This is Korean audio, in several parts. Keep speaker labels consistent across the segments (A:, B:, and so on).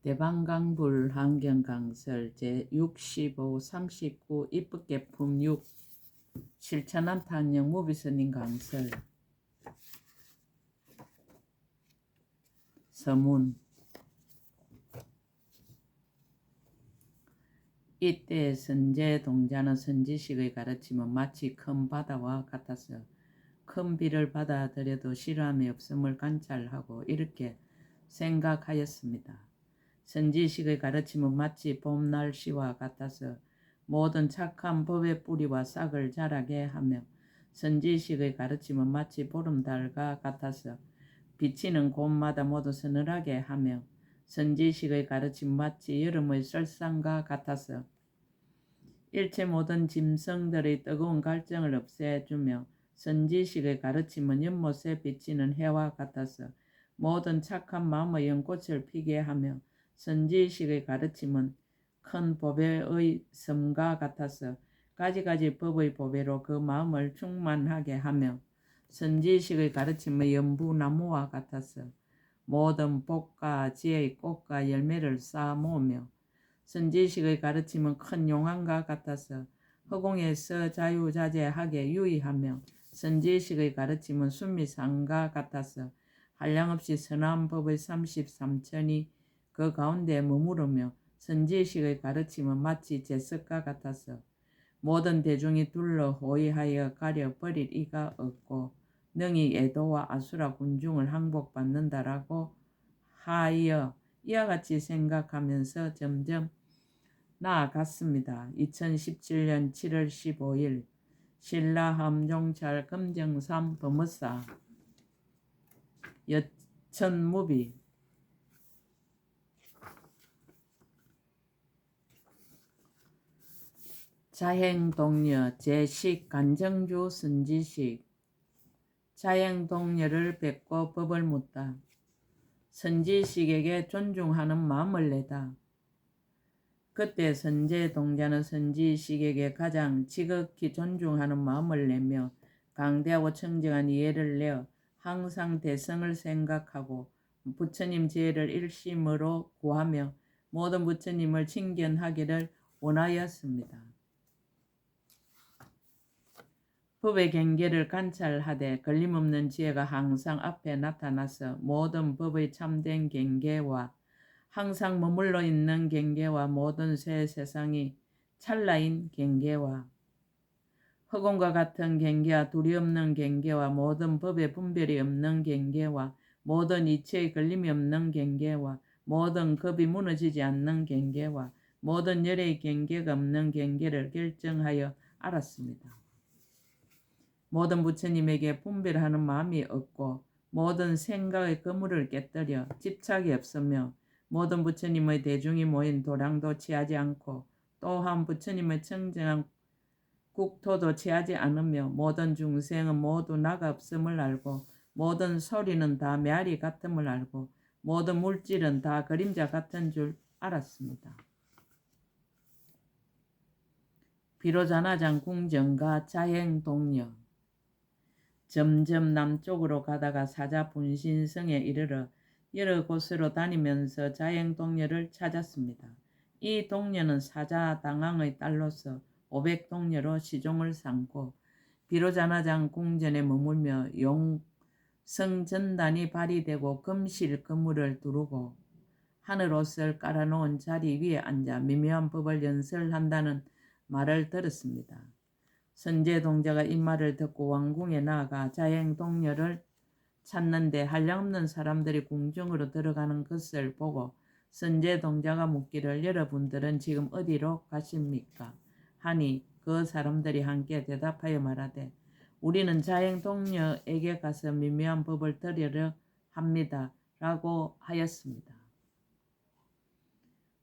A: 대방강불 환경강설 제65, 39 입법개품 6 실천한 탄영 무비스님 강설 서문. 이때 선제 동자는 선지식의 가르침은 마치 큰 바다와 같아서 큰 비를 받아들여도 실함이 없음을 관찰하고 이렇게 생각하였습니다. 선지식의 가르침은 마치 봄 날씨와 같아서 모든 착한 법의 뿌리와 싹을 자라게 하며 선지식의 가르침은 마치 보름달과 같아서 비치는 곳마다 모두 서늘하게 하며 선지식의 가르침은 마치 여름의 설상과 같아서 일체 모든 짐승들의 뜨거운 갈증을 없애주며 선지식의 가르침은 연못에 비치는 해와 같아서 모든 착한 마음의 연꽃을 피게 하며 선지식의 가르침은 큰 보배의 섬과 같아서 가지가지 법의 보배로 그 마음을 충만하게 하며 선지식의 가르침의 연부나무와 같아서 모든 복과 지혜의 꽃과 열매를 쌓아 모으며 선지식의 가르침은 큰 용암과 같아서 허공에서 자유자재하게 유의하며 선지식의 가르침은 순미산과 같아서 한량없이 선한 법의 33천이 그 가운데 머무르며 선지식의 가르침은 마치 제석과 같아서 모든 대중이 둘러 호위하여 가려버릴 이가 없고 능히 애도와 아수라 군중을 항복받는다라고 하여 이와 같이 생각하면서 점점 나아갔습니다. 2017년 7월 15일 신라함종찰 금정삼 범어사 여천무비 자행동녀 제식 간정주 선지식 자행동녀를 뵙고 법을 묻다. 선지식에게 존중하는 마음을 내다. 그때 선제동자는 선지식에게 가장 지극히 존중하는 마음을 내며 강대하고 청정한 이해를 내어 항상 대성을 생각하고 부처님 제를 일심으로 구하며 모든 부처님을 칭견하기를 원하였습니다. 법의 경계를 관찰하되 걸림없는 지혜가 항상 앞에 나타나서 모든 법의 참된 경계와 항상 머물러 있는 경계와 모든 새 세상이 찰나인 경계와 허공과 같은 경계와 두려움없는 경계와 모든 법의 분별이 없는 경계와 모든 이치의 걸림이 없는 경계와 모든 겁이 무너지지 않는 경계와 모든 열의 경계가 없는 경계를 결정하여 알았습니다. 모든 부처님에게 분별하는 마음이 없고 모든 생각의 그물을 깨뜨려 집착이 없으며 모든 부처님의 대중이 모인 도량도 취하지 않고 또한 부처님의 청정한 국토도 취하지 않으며 모든 중생은 모두 나가 없음을 알고 모든 소리는 다 메아리 같음을 알고 모든 물질은 다 그림자 같은 줄 알았습니다. 비로자나장 궁정과 자행동녀 점점 남쪽으로 가다가 사자분신성에 이르러 여러 곳으로 다니면서 자행동녀를 찾았습니다. 이 동녀는 사자당왕의 딸로서 500동녀로 시종을 삼고 비로자나장 궁전에 머물며 용성전단이 발휘되고 금실 그물을 두르고 하늘옷을 깔아놓은 자리 위에 앉아 미묘한 법을 연설한다는 말을 들었습니다. 선제동자가 이 말을 듣고 왕궁에 나아가 자행동녀를 찾는데 한량없는 사람들이 궁정으로 들어가는 것을 보고 선제동자가 묻기를 여러분들은 지금 어디로 가십니까? 하니 그 사람들이 함께 대답하여 말하되 우리는 자행동녀에게 가서 미묘한 법을 들으려 합니다. 라고 하였습니다.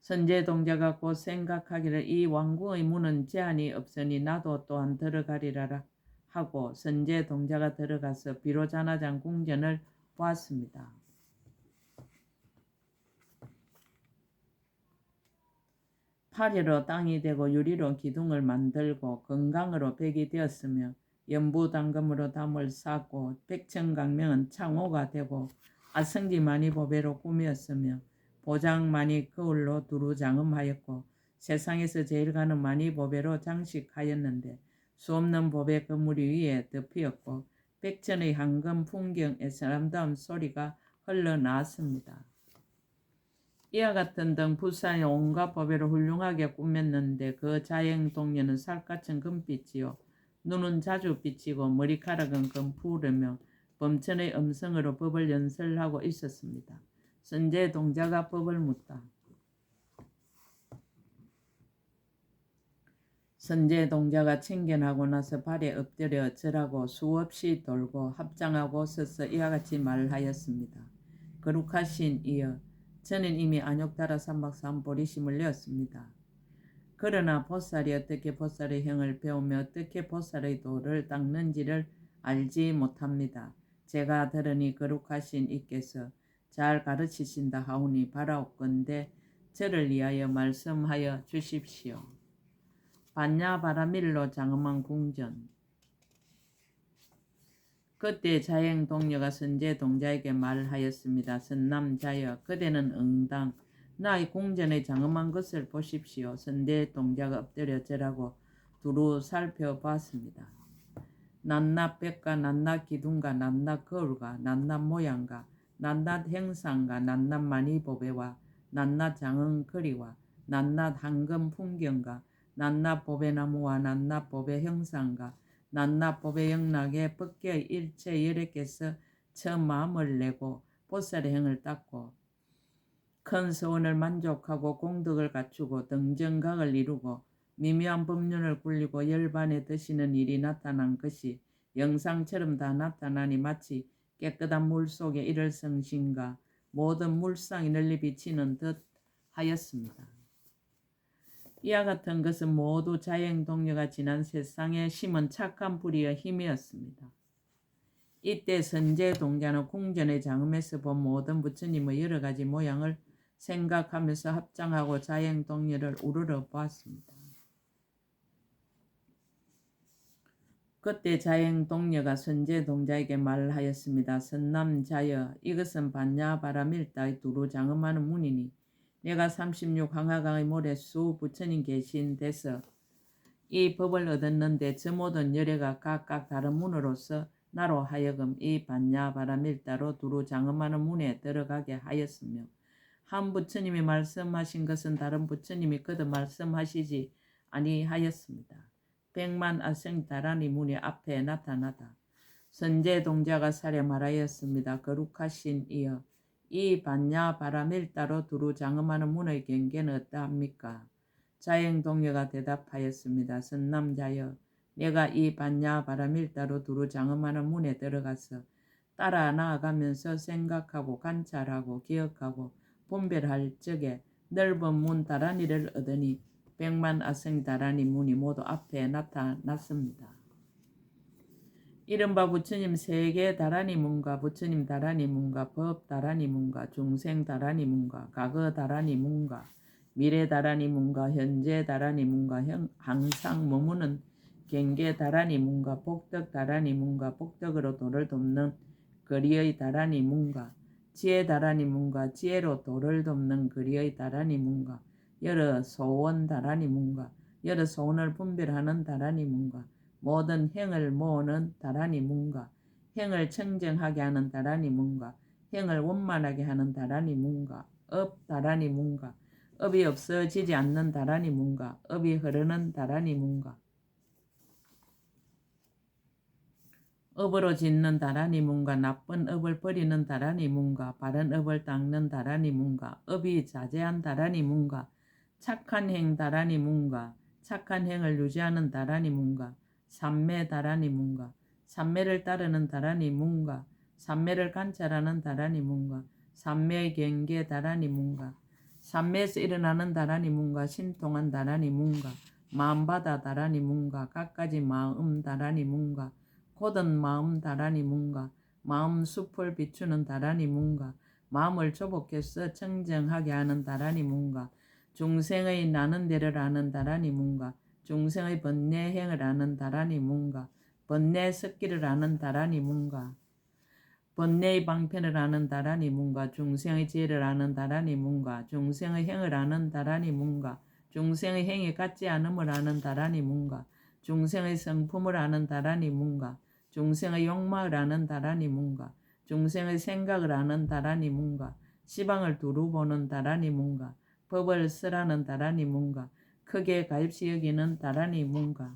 A: 선제동자가 곧 생각하기를 이 왕궁의 문은 제한이 없으니 나도 또한 들어가리라 하고 선제동자가 들어가서 비로자나장 궁전을 보았습니다. 파리로 땅이 되고 유리로 기둥을 만들고 건강으로 벽이 되었으며 연부당금으로 담을 쌓고 백천강명은 창호가 되고 아성지 많이 보배로 꾸몄으며 보장만이 거울로 두루 장엄하였고 세상에서 제일 가는 많이 보배로 장식하였는데 수없는 보배 그물 위에 덮이었고 백천의 황금 풍경에 아름다운 소리가 흘러나왔습니다. 이와 같은 등 부산의 온갖 보배를 훌륭하게 꾸몄는데 그 자행동녀는 살갗은 금빛이요 눈은 자주 비치고 머리카락은 금푸르며 범천의 음성으로 법을 연설하고 있었습니다. 선제 동자가 법을 묻다. 선제 동자가 참견하고 나서 발에 엎드려 절하고 수없이 돌고 합장하고 서서 이와 같이 말하였습니다. 거룩하신 이여, 저는 이미 안욕달아 삼박삼 보리심을 내었습니다. 그러나 보살이 어떻게 보살의 형을 배우며 어떻게 보살의 도를 닦는지를 알지 못합니다. 제가 들으니 거룩하신 이께서 잘 가르치신다 하오니 바라옵건대 저를 위하여 말씀하여 주십시오. 반야바라밀로 장엄한 궁전. 그때 자행동녀가 선제 동자에게 말하였습니다. 선남자여, 그대는 응당 나의 궁전의 장엄한 것을 보십시오. 선제 동자가 엎드려 절하고 두루 살펴봤습니다. 낱낱 벽과 낱낱 기둥과 낱낱 거울과 낱낱 모양과 낱낱 형상과 낱낱 마니보배와 낱낱 장은 거리와 낱낱 황금 풍경과 낱낱 보배나무와 낱낱 보배 형상과 낱낱 보배 영락의 법계의 일체 여력께서 처음 마음을 내고 보살의 형을 닦고 큰 서원을 만족하고 공덕을 갖추고 등정각을 이루고 미묘한 법륜을 굴리고 열반에 드시는 일이 나타난 것이 영상처럼 다 나타나니 마치 깨끗한 물속에 이를 성신과 모든 물상이 널리 비치는 듯 하였습니다. 이와 같은 것은 모두 자행동녀가 지난 세상에 심은 착한 불의의 힘이었습니다. 이때 선제동자는 궁전의 장엄에서 본 모든 부처님의 여러 가지 모양을 생각하면서 합장하고 자행동녀를 우러러 보았습니다. 그때 자행동녀가 선제동자에게 말하였습니다. 선남자여, 이것은 반야바라밀다의 두루 장엄하는 문이니 내가 36 황하강의 모래 수 부처님 계신 데서 이 법을 얻었는데 저 모든 열애가 각각 다른 문으로서 나로 하여금 이 반야바라밀다로 두루 장엄하는 문에 들어가게 하였으며 한 부처님이 말씀하신 것은 다른 부처님이 거듭 말씀하시지 아니하였습니다. 백만 아성다라니 문이 앞에 나타나다. 선제동자가 사려 말하였습니다. 거룩하신 이여, 이 반야바라밀다로 두루 장엄하는 문의 경계는 어떠합니까? 자행동녀가 대답하였습니다. 선남자여, 내가 이 반야바라밀다로 두루 장엄하는 문에 들어가서 따라 나아가면서 생각하고 관찰하고 기억하고 분별할 적에 넓은 문 다라니를 얻으니 백만 아성 다라니 문이 모두 앞에 나타났습니다. 이른바 부처님 세계 다라니 문과 부처님 다라니 문과 법 다라니 문과 중생 다라니 문과 과거 다라니 문과 미래 다라니 문과 현재 다라니 문과 항상 머무는 경계 다라니 문과 복덕 다라니 문과 복덕으로 도를 돕는 거리의 다라니 문과 지혜 다라니 문과 지혜로 도를 돕는 거리의 다라니 문과 여러 소원 다라니 문과 여러 소원을 분별하는 다라니 문과 모든 행을 모으는 다라니 문과 행을 청정하게 하는 다라니 문과 행을 원만하게 하는 다라니 문과 업 다라니 문과 업이 없어지지 않는 다라니 문과 업이 흐르는 다라니 문과 업으로 짓는 다라니 문과 나쁜 업을 버리는 다라니 문과 바른 업을 닦는 다라니 문과 업이 자제한 다라니 문과 착한 행 다라니 문과 착한 행을 유지하는 다라니 문과 삼매 다라니 문과 삼매를 따르는 다라니 문과 삼매를 관찰하는 다라니 문과 삼매의 경계 다라니 문과 삼매에서 일어나는 다라니 문과 신통한 다라니 문과 마음바다 다라니 문과 갖가지 마음 다라니 문과 곧은 마음 다라니 문과 마음 숲을 비추는 다라니 문과 마음을 조복해서 청정하게 하는 다라니 문과 중생의 나는 데를 아는 다라니 문과 중생의 번뇌행을 아는 다라니 문과 번뇌 섞기를 아는 다라니 문과 번뇌의 방편을 아는 다란이 문가, 중생의 지혜를 아는 다란이 문가, 중생의 행을 아는 다란이 문가, 중생의 행이 같지 않음을 아는 다란이 문가, 중생의 성품을 아는 다란이 문가, 중생의 욕망을 아는 다란이 문가, 중생의 생각을 아는 다란이 문가, 시방을 두루 보는 다란이 문가, 법을 쓰라는 다란이 문가, 크게 가입시 여기는 다란이 문가,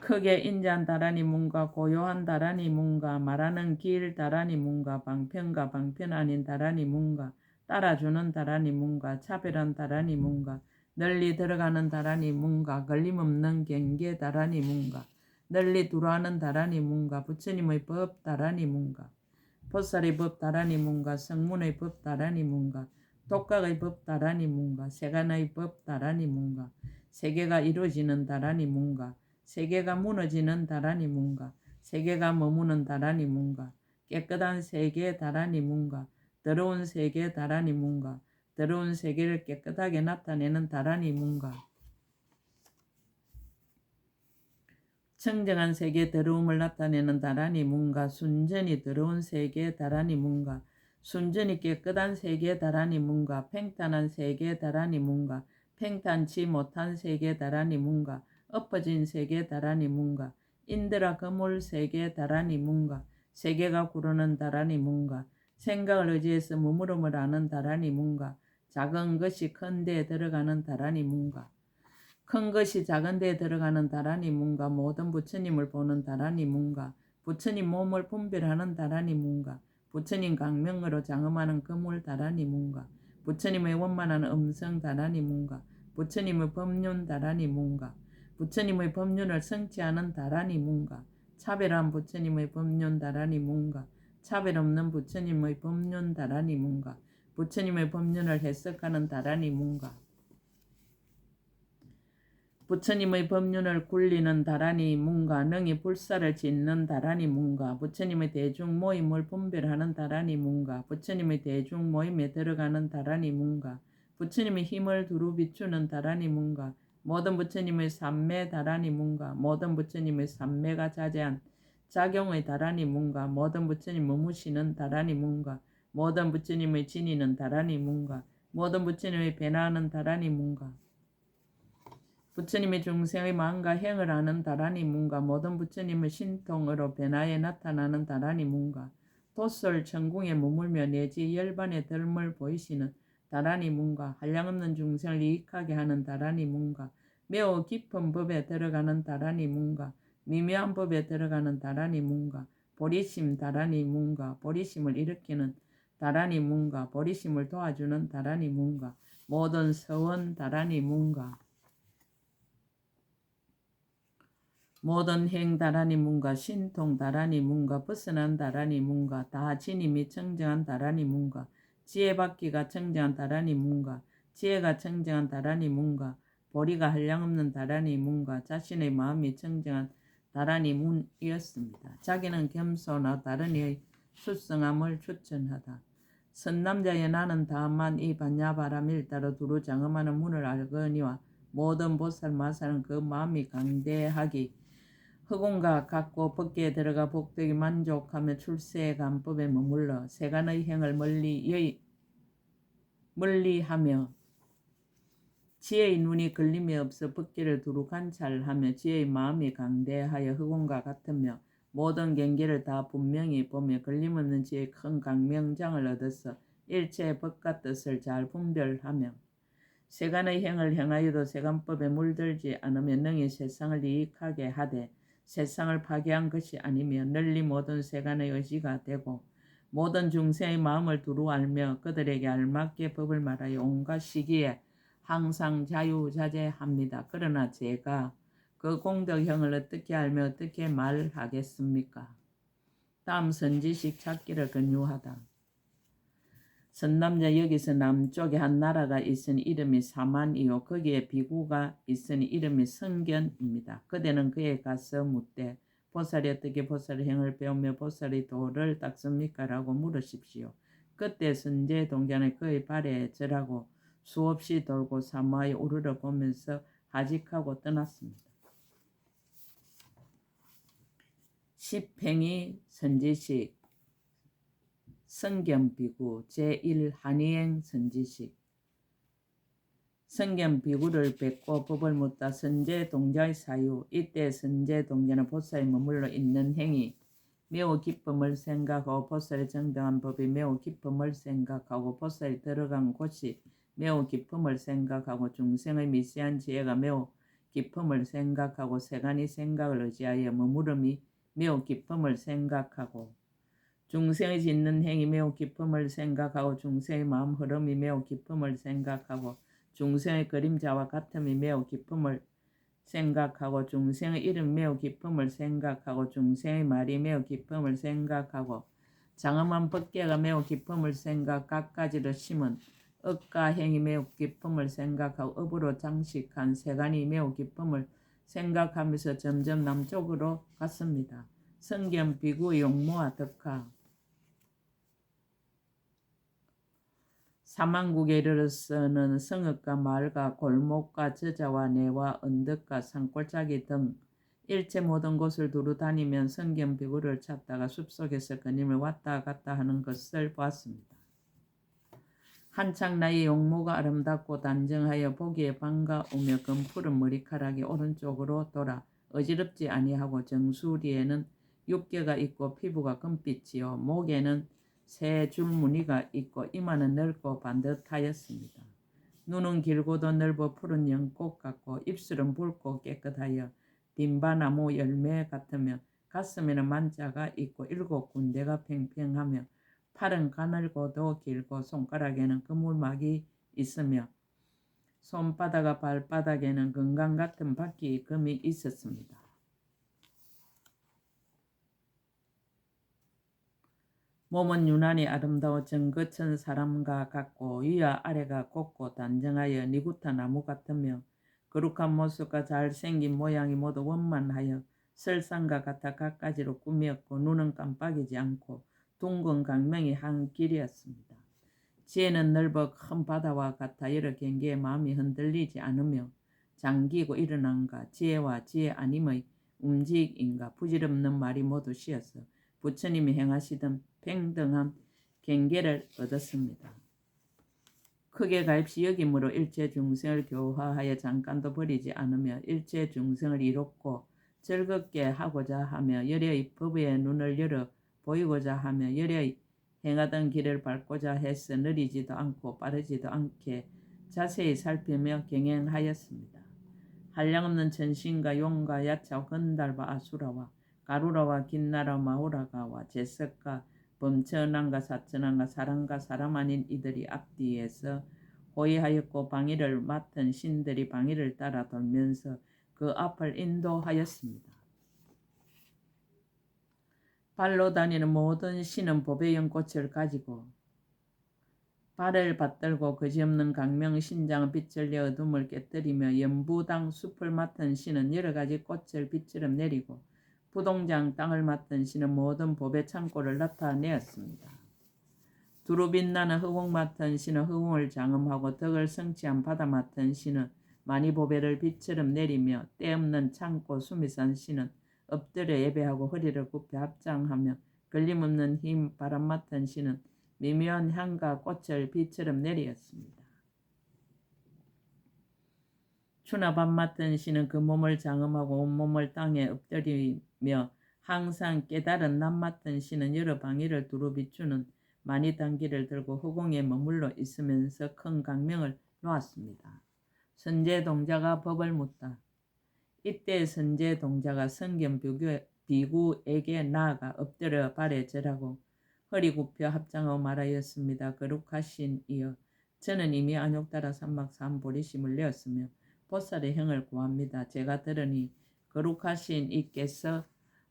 A: 크게 인자한 다란이 문가, 고요한 다란이 문가, 말하는 길 다란이 문가, 방편과 방편 아닌 다란이 문가, 따라주는 다란이 문가, 차별한 다란이 문가, 널리 들어가는 다란이 문가, 걸림없는 경계 다란이 문가, 널리 두루하는 다란이 문가, 부처님의 법 다란이 문가, 보살의 법 다란이 문가, 성문의 법 다란이 문가, 독각의 법 다란이 문가, 세간의 법 다란이 문가, 세계가 이루어지는 다란이 문가, 세계가 무너지는 다란이 문가, 세계가 머무는 다란이 문가, 깨끗한 세계 다란이 문가, 더러운 세계 다란이 문가, 더러운 세계를 깨끗하게 나타내는 다란이 문가, 청정한 세계 더러움을 나타내는 다란이 문가, 순전히 더러운 세계 다란이 문가, 순전히 깨끗한 세계 다란이 문가, 팽탄한 세계 다란이 문가, 팽탄치 못한 세계 다란이 문가, 엎어진 세계 다란이 문가, 인드라 거물 세계 다란이 문가, 세계가 구르는 다란이 문가, 생각을 의지해서 머무름을 아는 다란이 문가, 작은 것이 큰 데에 들어가는 다란이 문가, 큰 것이 작은 데에 들어가는 다란이 문가, 모든 부처님을 보는 다란이 문가, 부처님 몸을 분별하는 다란이 문가, 부처님 강명으로 장엄하는 거물 다란이 문가, 부처님의 원만한 음성 다란이 문가, 부처님의 법륜 다란이 문가, 부처님의 법륜을 성취하는 다란이 문가, 차별한 부처님의 법륜 다란이 문가, 차별 없는 부처님의 법륜 다란이 문가, 부처님의 법륜을 해석하는 다란이 문가, 부처님의 법륜을 굴리는 다란이 문가, 능히 불사를 짓는 다란이 문가, 부처님의 대중 모임을 분별하는 다란이 문가, 부처님의 대중 모임에 들어가는 다란이 문가, 부처님의 힘을 두루 비추는 다란이 문가, 모든 부처님의 삼매 다란이 문가, 모든 부처님의 삼매가 자제한 작용의 다란이 문가, 모든 부처님 머무시는 다란이 문가, 모든 부처님의 지니는 다란이 문가, 모든 부처님의 변화하는 다란이 문가, 부처님의 중생의 마음과 행을 아는 다란이 문가, 모든 부처님의 신통으로 변화에 나타나는 다란이 문가, 도솔 천궁에 머물며 내지 열반의 덜물 보이시는 다란이 문가, 한량없는 중생을 이익하게 하는 다란이 문가, 매우 깊은 법에 들어가는 다란이 문가, 미묘한 법에 들어가는 다란이 문가, 보리심 다란이 문가, 보리심을 일으키는 다란이 문가, 보리심을 도와주는 다란이 문가, 모든 서원 다란이 문가, 모든 행 다란이 문가, 신통 다란이 문가, 벗어난 다란이 문가, 다 진임이 청정한 다란이 문가, 지혜받기가 청정한 다란이 문가, 지혜가 청정한 다란이 문가, 보리가 한량없는 다란이 문가, 자신의 마음이 청정한 다란이 문이었습니다. 자기는 겸손하 다른 이의 수성함을 추천하다. 선남자의 나는 다만 이 반야바람일 따로 두루 장엄하는 문을 알거니와 모든 보살 마살은 그 마음이 강대하기 흑원과 같고 법계에 들어가 복덕이 만족하며 출세의 간법에 머물러 세간의 행을 멀리하며 지혜의 눈이 걸림이 없어 법계를 두루 관찰하며 지혜의 마음이 강대하여 흑원과 같으며 모든 경계를 다 분명히 보며 걸림없는 지혜의 큰 강명장을 얻어서 일체의 법과 뜻을 잘 분별하며 세간의 행을 행하여도 세간법에 물들지 않으며 능히 세상을 이익하게 하되 세상을 파괴한 것이 아니며 널리 모든 세간의 의지가 되고 모든 중생의 마음을 두루 알며 그들에게 알맞게 법을 말하여 온갖 시기에 항상 자유자재합니다. 그러나 제가 그 공덕형을 어떻게 알며 어떻게 말하겠습니까? 다음 선지식 찾기를 권유하다. 선남자 여기서 남쪽에 한 나라가 있으니 이름이 사만이요 거기에 비구가 있으니 이름이 성견입니다. 그대는 그에 가서 묻되 보살이 어떻게 보살의 행을 배우며 보살의 도를 닦습니까? 라고 물으십시오. 그때 선제 동자는 그의 발에 절하고 수없이 돌고 사마에 오르러 보면서 하직하고 떠났습니다. 십행위 선지식 성견비구 제1 한이행 선지식 성견비구를 뵙고 법을 묻다. 선제동자의 사유. 이때 선제동자는 보살이 머물러 있는 행위 매우 기쁨을 생각하고 보살이 정당한 법이 매우 기쁨을 생각하고 보살이 들어간 곳이 매우 기쁨을 생각하고 중생의 미세한 지혜가 매우 기쁨을 생각하고 세간이 생각을 의지하여 머무름이 매우 기쁨을 생각하고 중생의 짓는 행위 매우 기쁨을 생각하고 중생의 마음 흐름이 매우 기쁨을 생각하고 중생의 그림자와 같음이 매우 기쁨을 생각하고 중생의 이름 매우 기쁨을 생각하고 중생의 말이 매우 기쁨을 생각하고 장엄한 법계가 매우 기쁨을 생각 갖가지로 심은 업과 행이 매우 기쁨을 생각하고 업으로 장식한 세간이 매우 기쁨을 생각하면서 점점 남쪽으로 갔습니다. 성견 비구 용모와 덕화 사망국에 이르러서는 성읍과 마을과 골목과 저자와 내와 언덕과 산골짜기 등 일체 모든 곳을 두루 다니면 성견비구를 찾다가 숲속에서 그님을 왔다 갔다 하는 것을 보았습니다. 한창 나이 용모가 아름답고 단정하여 보기에 반가우며 금푸른 머리카락이 오른쪽으로 돌아 어지럽지 아니하고 정수리에는 육개가 있고 피부가 금빛이요 목에는 새 줄무늬가 있고 이마는 넓고 반듯하였습니다. 눈은 길고도 넓어 푸른 연꽃 같고 입술은 붉고 깨끗하여 빈바나무 열매 같으며 가슴에는 만자가 있고 7군데가 팽팽하며 팔은 가늘고도 길고 손가락에는 그물막이 있으며 손바닥과 발바닥에는 건강 같은 바퀴 금이 있었습니다. 몸은 유난히 아름다워 정거천 사람과 같고 위와 아래가 곱고 단정하여 니구타 나무 같으며 거룩한 모습과 잘생긴 모양이 모두 원만하여 설상과 같아 갖가지로 꾸몄고 눈은 깜빡이지 않고 둥근 강명이 한 길이었습니다. 지혜는 넓어 큰 바다와 같아 여러 경계의 마음이 흔들리지 않으며 잠기고 일어난가 지혜와 지혜 아님의 움직임과 부질없는 말이 모두 쉬어서 부처님이 행하시던 평등한 경계를 얻었습니다. 크게 가입시 여김으로 일체 중생을 교화하여 잠깐도 버리지 않으며 일체 중생을 이롭고 즐겁게 하고자 하며 열의 법의 눈을 열어 보이고자 하며 열의 행하던 길을 밟고자 해서 느리지도 않고 빠르지도 않게 자세히 살피며 경행하였습니다. 한량없는 천신과 용과 야차 건달과 아수라와 가루라와 긴나라 마오라가와 제석과 범천왕과 사천왕과 사람과 사람 아닌 이들이 앞뒤에서 호위하였고 방위를 맡은 신들이 방위를 따라 돌면서 그 앞을 인도하였습니다. 발로 다니는 모든 신은 보배 연꽃을 가지고 발을 받들고 그지없는 강명 신장은 빛을 내 어둠을 깨뜨리며 연부당 숲을 맡은 신은 여러 가지 꽃을 빛처럼 내리고 부동장 땅을 맡은 신은 모든 보배 창고를 나타내었습니다. 두루 빛나는 허공 맡은 신은 허공을 장엄하고 덕을 성취한 바다 맡은 신은 많이 보배를 빛처럼 내리며 때없는 창고 수미산 신은 엎드려 예배하고 허리를 굽혀 합장하며 걸림없는 힘 바람 맡은 신은 미묘한 향과 꽃을 빛처럼 내리었습니다. 추나 밤 맡은 신은 그 몸을 장엄하고 온몸을 땅에 엎드리며 항상 깨달은 낮 맡은 신은 여러 방위를 두루 비추는 많이 단기를 들고 허공에 머물러 있으면서 큰 강명을 놓았습니다. 선제동자가 법을 묻다. 이때 선제동자가 성견 비구에게 나아가 엎드려 발에 절하고 허리 굽혀 합장하고 말하였습니다. 거룩하신 이여, 저는 이미 안욕따라 삼막산 보리심을 내었으며 보살의 형을 구합니다. 제가 들으니 거룩하신 이께서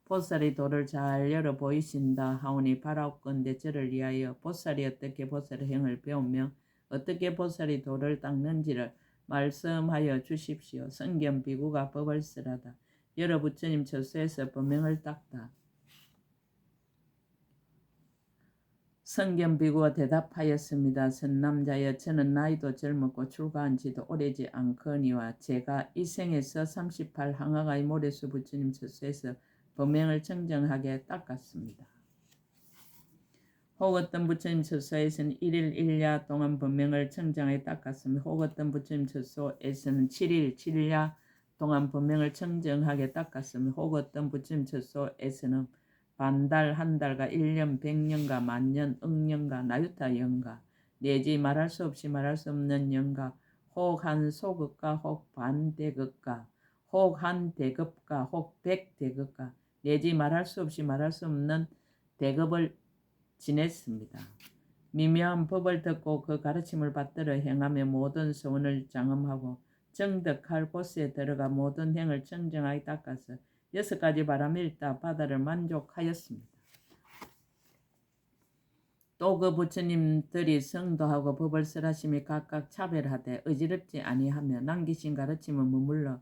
A: 보살이 도를 잘 열어 보이신다 하오니 바라옵건대 저를 위하여 보살이 어떻게 보살의 형을 배우며 어떻게 보살이 도를 닦는지를 말씀하여 주십시오. 성견 비구가 법을 쓰라다. 여러 부처님 처소에서 법명을 닦다. 성견 비구가 대답하였습니다. 선남자여, 저는 나이도 젊었고 출가한 지도 오래지 않거니와 제가 이 생에서 38 항아가의 모래수 부처님 처소에서 범행을 청정하게 닦았습니다. 혹 어떤 부처님 처소에서는 1일 1야 동안 범행을 청정하게 닦았으며 혹 어떤 부처님 처소에서는 7일 7야 동안 범행을 청정하게 닦았으며 혹 어떤 부처님 처소에서는 반달, 한 달과 1년, 100년과 만년, 억년과 나유타 영가 내지 말할 수 없이 말할 수 없는 영가 혹 한 소급가 혹 반대급가 혹 한 대급가 혹 백대급가 내지 말할 수 없이 말할 수 없는 대급을 지냈습니다. 미묘한 법을 듣고 그 가르침을 받들어 행하며 모든 소원을 장엄하고 정덕할 곳에 들어가 모든 행을 청정하게 닦아서 6가지 바람을 일다 바다를 만족하였습니다. 또 그 부처님들이 성도하고 법을 설하심이 각각 차별하되 어지럽지 아니하며 남기신 가르침을 머물러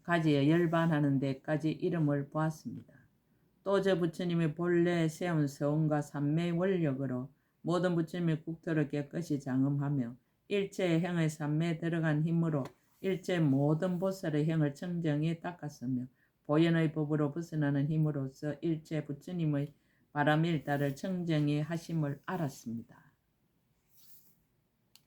A: 가지어 열반하는 데까지 이름을 보았습니다. 또 저 부처님이 본래 세운 서원과 삼매의 원력으로 모든 부처님의 국토를 깨끗이 장엄하며 일체의 행의 삼매에 들어간 힘으로 일체 모든 보살의 행을 청정히 닦았으며 보현의 법으로 벗어나는 힘으로써 일체 부처님의 바람일다를 청정히 하심을 알았습니다.